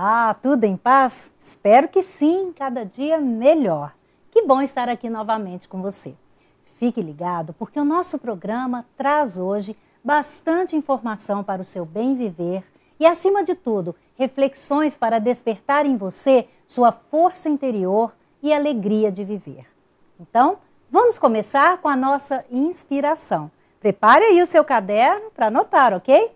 Olá, tudo em paz? Espero que sim, cada dia melhor. Que bom estar aqui novamente com você. Fique ligado porque o nosso programa traz hoje bastante informação para o seu bem viver e, acima de tudo, reflexões para despertar em você sua força interior e alegria de viver. Então, vamos começar com a nossa inspiração. Prepare aí o seu caderno para anotar, ok?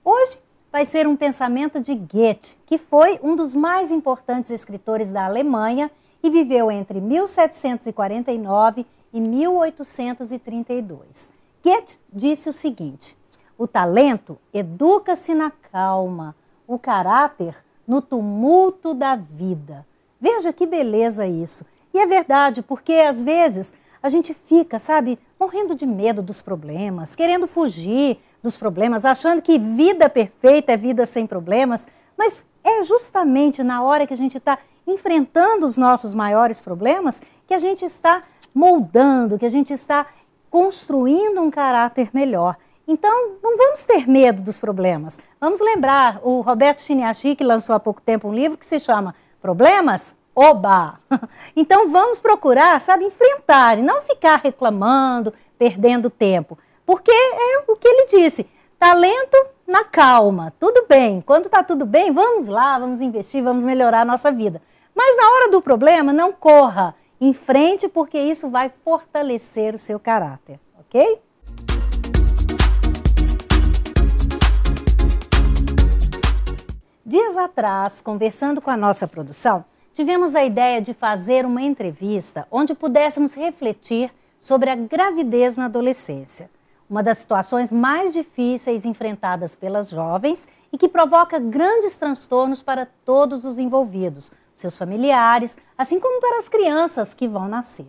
Hoje vai ser um pensamento de Goethe, que foi um dos mais importantes escritores da Alemanha e viveu entre 1749 e 1832. Goethe disse o seguinte: o talento educa-se na calma, o caráter no tumulto da vida. Veja que beleza isso. E é verdade, porque às vezes a gente fica, sabe, morrendo de medo dos problemas, querendo fugir dos problemas, achando que vida perfeita é vida sem problemas, mas é justamente na hora que a gente está enfrentando os nossos maiores problemas que a gente está moldando, que a gente está construindo um caráter melhor. Então, não vamos ter medo dos problemas. Vamos lembrar, o Roberto Chiniachi, que lançou há pouco tempo um livro que se chama Problemas? Oba! Então vamos procurar, sabe, enfrentar e não ficar reclamando, perdendo tempo. Porque é o que ele disse, talento na calma, tudo bem. Quando está tudo bem, vamos lá, vamos investir, vamos melhorar a nossa vida. Mas na hora do problema, não corra, em frente, porque isso vai fortalecer o seu caráter, ok? Dias atrás, conversando com a nossa produção, tivemos a ideia de fazer uma entrevista onde pudéssemos refletir sobre a gravidez na adolescência, uma das situações mais difíceis enfrentadas pelas jovens e que provoca grandes transtornos para todos os envolvidos, seus familiares, assim como para as crianças que vão nascer.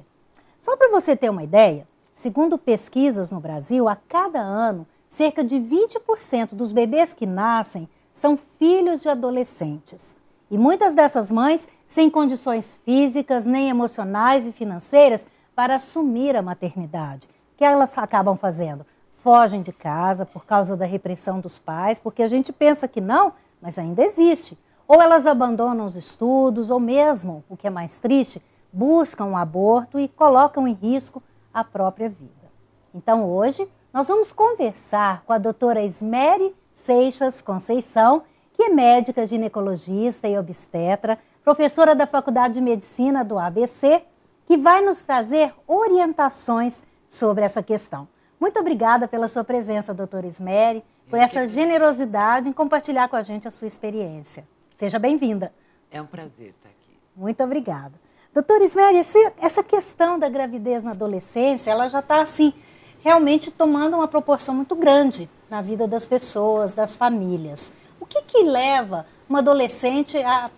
Só para você ter uma ideia, segundo pesquisas no Brasil, a cada ano, cerca de 20% dos bebês que nascem são filhos de adolescentes. E muitas dessas mães sem condições físicas, nem emocionais e financeiras para assumir a maternidade. O que elas acabam fazendo? Fogem de casa por causa da repressão dos pais, porque a gente pensa que não, mas ainda existe. Ou elas abandonam os estudos, ou mesmo, o que é mais triste, buscam um aborto e colocam em risco a própria vida. Então hoje nós vamos conversar com a doutora Ismeri Seixas Conceição, que é médica ginecologista e obstetra, professora da Faculdade de Medicina do ABC, que vai nos trazer orientações sobre essa questão. Muito obrigada pela sua presença, doutora Ismeri, por essa generosidade em compartilhar com a gente a sua experiência. Seja bem-vinda. É um prazer estar aqui. Muito obrigada. Doutora Ismeri, essa questão da gravidez na adolescência, ela já está, assim, realmente tomando uma proporção muito grande na vida das pessoas, das famílias. O que leva uma adolescente a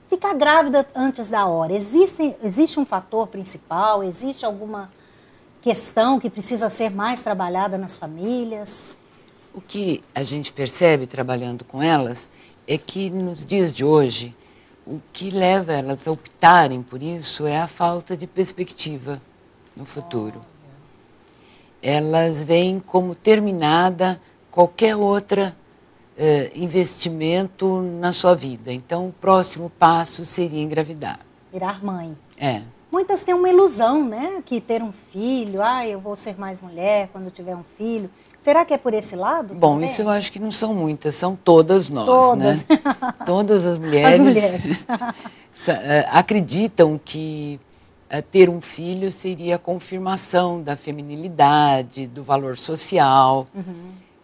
ficar grávida antes da hora? Existe um fator principal? Existe alguma questão que precisa ser mais trabalhada nas famílias? O que a gente percebe trabalhando com elas é que nos dias de hoje, o que leva elas a optarem por isso é a falta de perspectiva no futuro. Elas veem como terminada qualquer outra investimento na sua vida. Então, o próximo passo seria engravidar. Virar mãe. É. Muitas têm uma ilusão, né? Que ter um filho, eu vou ser mais mulher quando tiver um filho. Será que é por esse lado? Bom, também? Isso eu acho que não são muitas, são todas nós, todas. Né? Todas as mulheres, as mulheres. acreditam que ter um filho seria a confirmação da feminilidade, do valor social.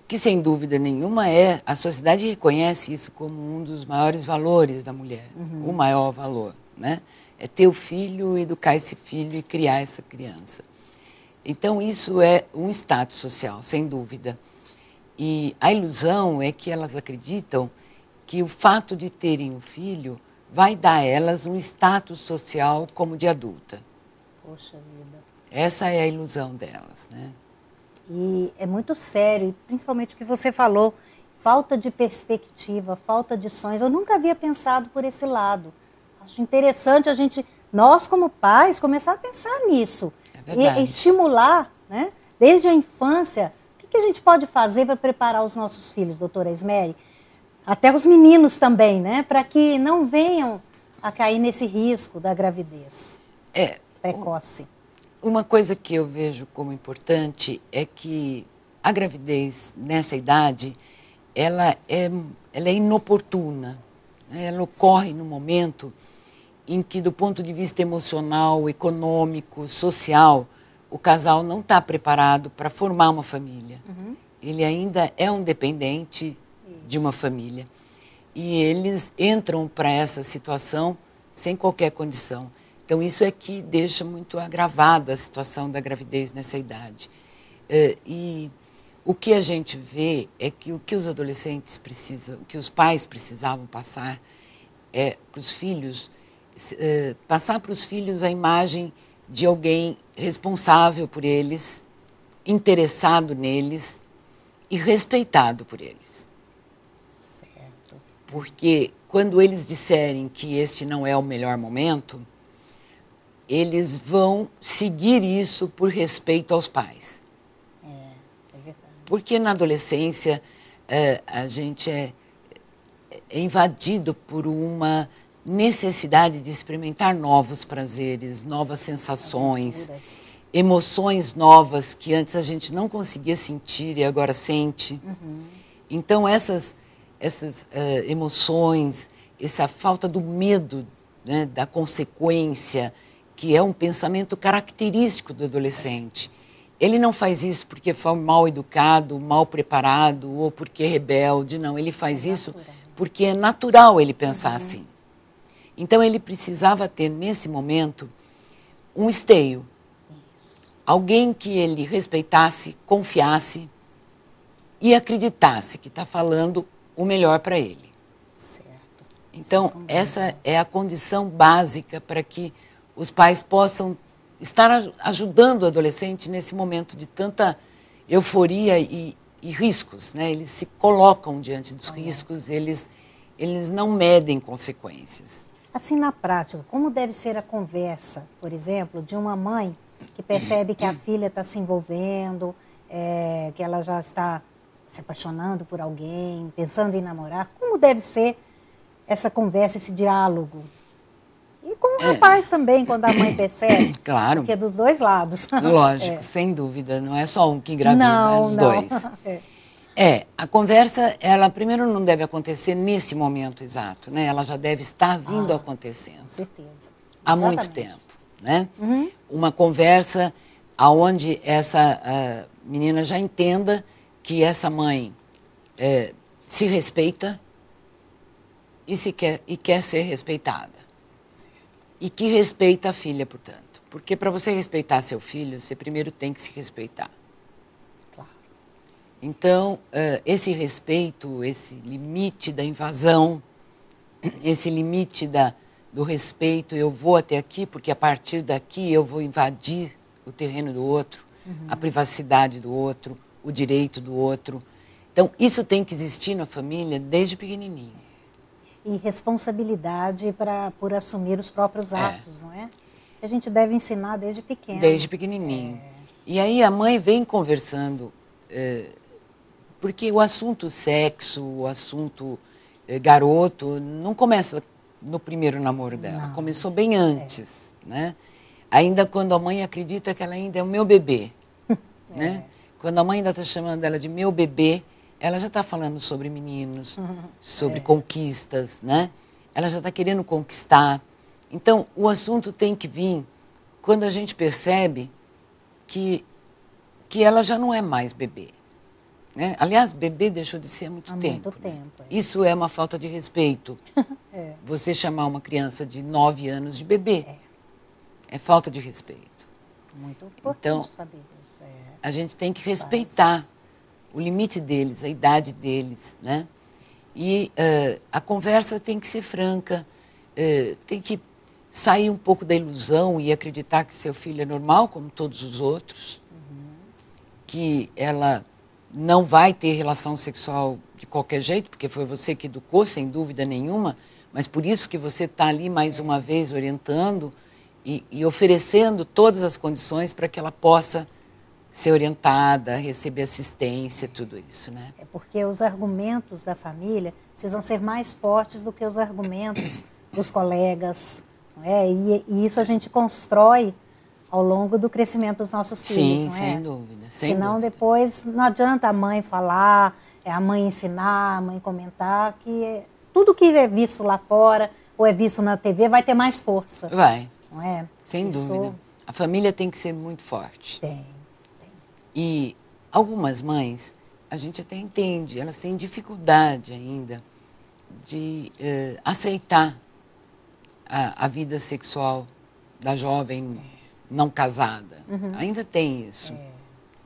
Que sem dúvida nenhuma a sociedade reconhece isso como um dos maiores valores da mulher, o maior valor, né? É ter o filho, educar esse filho e criar essa criança. Então isso é um status social, sem dúvida. E a ilusão é que elas acreditam que o fato de terem um filho vai dar a elas um status social como de adulta. Poxa vida. Essa é a ilusão delas, né? E é muito sério, e principalmente o que você falou, falta de perspectiva, falta de sonhos. Eu nunca havia pensado por esse lado. Acho interessante nós como pais, começar a pensar nisso. É verdade. E estimular, né, desde a infância, o que a gente pode fazer para preparar os nossos filhos, doutora Ismeri? Até os meninos também, né? Para que não venham a cair nesse risco da gravidez precoce. Uma coisa que eu vejo como importante é que a gravidez nessa idade, ela é inoportuna, né? Ela ocorre no momento em que, do ponto de vista emocional, econômico, social, o casal não está preparado para formar uma família. Uhum. Ele ainda é um dependente de uma família. E eles entram para essa situação sem qualquer condição. Então, isso é que deixa muito agravado a situação da gravidez nessa idade. E o que a gente vê é que o que os adolescentes precisam, o que os pais precisavam passar para os filhos, passar para os filhos a imagem de alguém responsável por eles, interessado neles e respeitado por eles. Certo. Porque quando eles disserem que este não é o melhor momento, eles vão seguir isso por respeito aos pais. É verdade. Porque na adolescência a gente é invadido por uma necessidade de experimentar novos prazeres, novas sensações, emoções novas que antes a gente não conseguia sentir e agora sente. Uhum. Então essas emoções, essa falta do medo, né, da consequência, que é um pensamento característico do adolescente. Ele não faz isso porque foi mal educado, mal preparado ou porque é rebelde, não. Ele faz isso porque é natural ele pensar assim. Então ele precisava ter, nesse momento, um esteio. Alguém que ele respeitasse, confiasse e acreditasse que está falando o melhor para ele. Certo. Então, essa é a condição básica para que os pais possam estar ajudando o adolescente nesse momento de tanta euforia e riscos, né? Eles se colocam diante dos riscos, eles não medem consequências. Assim, na prática, como deve ser a conversa, por exemplo, de uma mãe que percebe que a filha está se envolvendo, que ela já está se apaixonando por alguém, pensando em namorar? Como deve ser essa conversa, esse diálogo? E com o rapaz também, quando a mãe percebe. Claro. Porque é dos dois lados. Lógico, sem dúvida. Não é só um que engravida, é os dois. A conversa, ela primeiro não deve acontecer nesse momento exato, né? Ela já deve estar vindo acontecendo. Com certeza. Há muito tempo, né? Uhum. Uma conversa onde essa menina já entenda que essa mãe se respeita e quer ser respeitada. E que respeita a filha, portanto. Porque para você respeitar seu filho, você primeiro tem que se respeitar. Claro. Então, esse respeito, esse limite da invasão, esse limite do respeito, eu vou até aqui, porque a partir daqui eu vou invadir o terreno do outro, a privacidade do outro, o direito do outro. Então, isso tem que existir na família desde pequenininho. E responsabilidade por assumir os próprios atos, não é? A gente deve ensinar desde pequeno. Desde pequenininho. E aí a mãe vem conversando, porque o assunto sexo, o assunto garoto, não começa no primeiro namoro dela, não. Começou bem antes, né? Ainda quando a mãe acredita que ela ainda é o meu bebê, né? Quando a mãe ainda está chamando ela de meu bebê, ela já está falando sobre meninos, sobre conquistas, né? Ela já está querendo conquistar. Então, o assunto tem que vir quando a gente percebe que ela já não é mais bebê, né? Aliás, bebê deixou de ser há muito tempo. Né? Isso é uma falta de respeito. Você chamar uma criança de 9 anos de bebê é falta de respeito. Muito importante então, saber disso. A gente tem que respeitar o limite deles, a idade deles, né? E a conversa tem que ser franca, tem que sair um pouco da ilusão e acreditar que seu filho é normal, como todos os outros, que ela não vai ter relação sexual de qualquer jeito, porque foi você que educou, sem dúvida nenhuma, mas por isso que você está ali mais uma vez orientando e oferecendo todas as condições para que ela possa ser orientada, receber assistência, tudo isso, né? É porque os argumentos da família precisam ser mais fortes do que os argumentos dos colegas, não é? E isso a gente constrói ao longo do crescimento dos nossos filhos, Sim, não é? sem dúvida. Senão dúvida. depois não adianta a mãe falar, a mãe ensinar, a mãe comentar, que tudo que é visto lá fora ou é visto na TV vai ter mais força. Vai, não é? sem dúvida. A família tem que ser muito forte. Tem. E algumas mães, a gente até entende, elas têm dificuldade ainda de aceitar a vida sexual da jovem não casada. Ainda tem isso.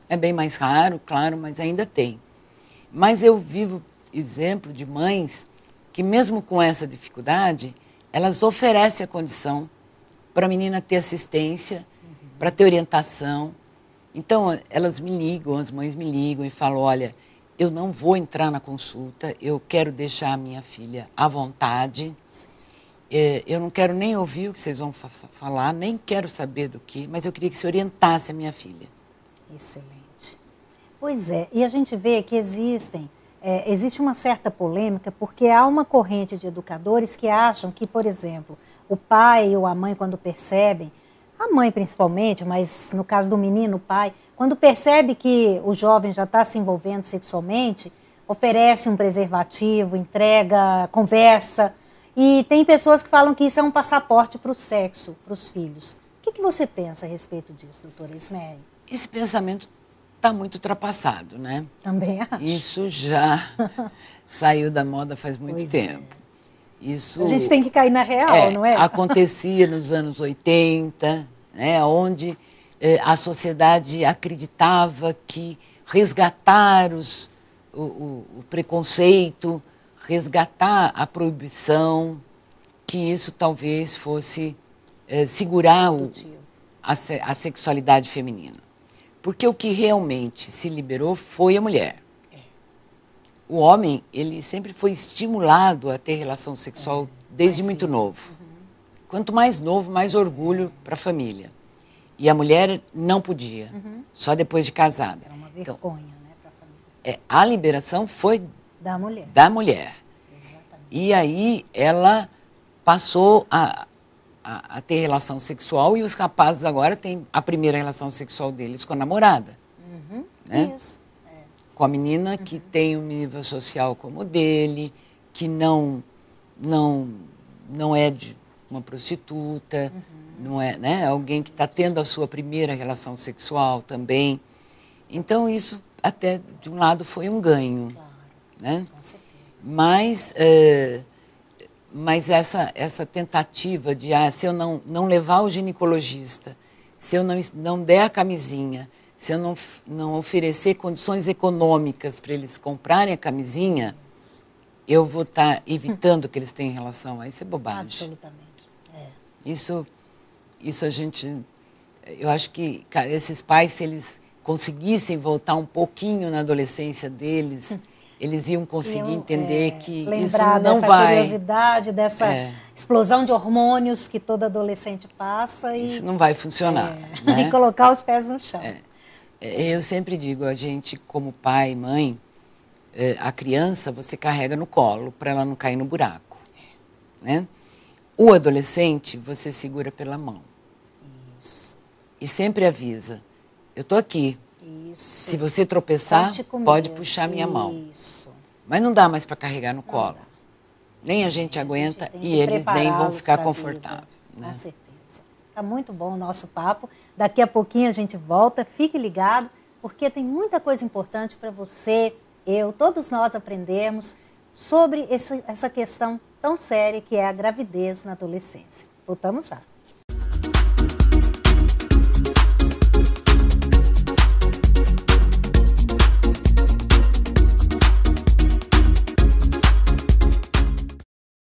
É bem mais raro, claro, mas ainda tem. Mas eu vivo exemplo de mães que mesmo com essa dificuldade, elas oferecem a condição para a menina ter assistência, para ter orientação. Então, elas me ligam, as mães me ligam e falam, olha, eu não vou entrar na consulta, eu quero deixar a minha filha à vontade. Eu não quero nem ouvir o que vocês vão falar, nem quero saber do que, mas eu queria que você orientasse a minha filha. Excelente. Pois é, e a gente vê que existe uma certa polêmica, porque há uma corrente de educadores que acham que, por exemplo, o pai ou a mãe, quando percebem, a mãe principalmente, mas no caso do menino, o pai, quando percebe que o jovem já está se envolvendo sexualmente, oferece um preservativo, entrega, conversa. E tem pessoas que falam que isso é um passaporte para o sexo, para os filhos. O que você pensa a respeito disso, doutora Isméria? Esse pensamento está muito ultrapassado, né? Também acho. Isso já saiu da moda faz muito tempo. Isso, a gente tem que cair na real, não é? Acontecia nos anos 80, né, onde a sociedade acreditava que resgatar o preconceito, resgatar a proibição, que isso talvez fosse segurar a sexualidade feminina. Porque o que realmente se liberou foi a mulher. O homem, ele sempre foi estimulado a ter relação sexual desde muito novo. Quanto mais novo, mais orgulho para a família. E a mulher não podia, só depois de casada. Era uma vergonha, né, para a família. A liberação foi da mulher. Exatamente. E aí ela passou a ter relação sexual e os rapazes agora têm a primeira relação sexual deles com a namorada. Né? Isso. Com a menina que tem um nível social como o dele, que não é de uma prostituta, não é, né? Alguém que está tendo a sua primeira relação sexual também. Então, isso até, de um lado, foi um ganho. Claro, né? Com certeza. Mas essa tentativa de, se eu não levar o ginecologista, se eu não der a camisinha, se eu não oferecer condições econômicas para eles comprarem a camisinha, eu vou estar evitando que eles tenham relação. Isso é bobagem. Absolutamente. Isso a gente... Eu acho que esses pais, se eles conseguissem voltar um pouquinho na adolescência deles, eles iam conseguir entender que isso não vai... Lembrar dessa curiosidade, dessa explosão de hormônios que todo adolescente passa. Isso não vai funcionar. Né? E colocar os pés no chão. Eu sempre digo, a gente como pai e mãe, a criança você carrega no colo para ela não cair no buraco. Né? O adolescente você segura pela mão. Isso. E sempre avisa, eu estou aqui. Isso. Se você tropeçar, pode puxar minha mão. Isso. Mas não dá mais para carregar no colo. Nem a gente aguenta e eles nem vão ficar confortáveis. Né? Com certeza. Está muito bom o nosso papo. Daqui a pouquinho a gente volta. Fique ligado, porque tem muita coisa importante para você, todos nós aprendermos sobre essa questão tão séria que é a gravidez na adolescência. Voltamos já.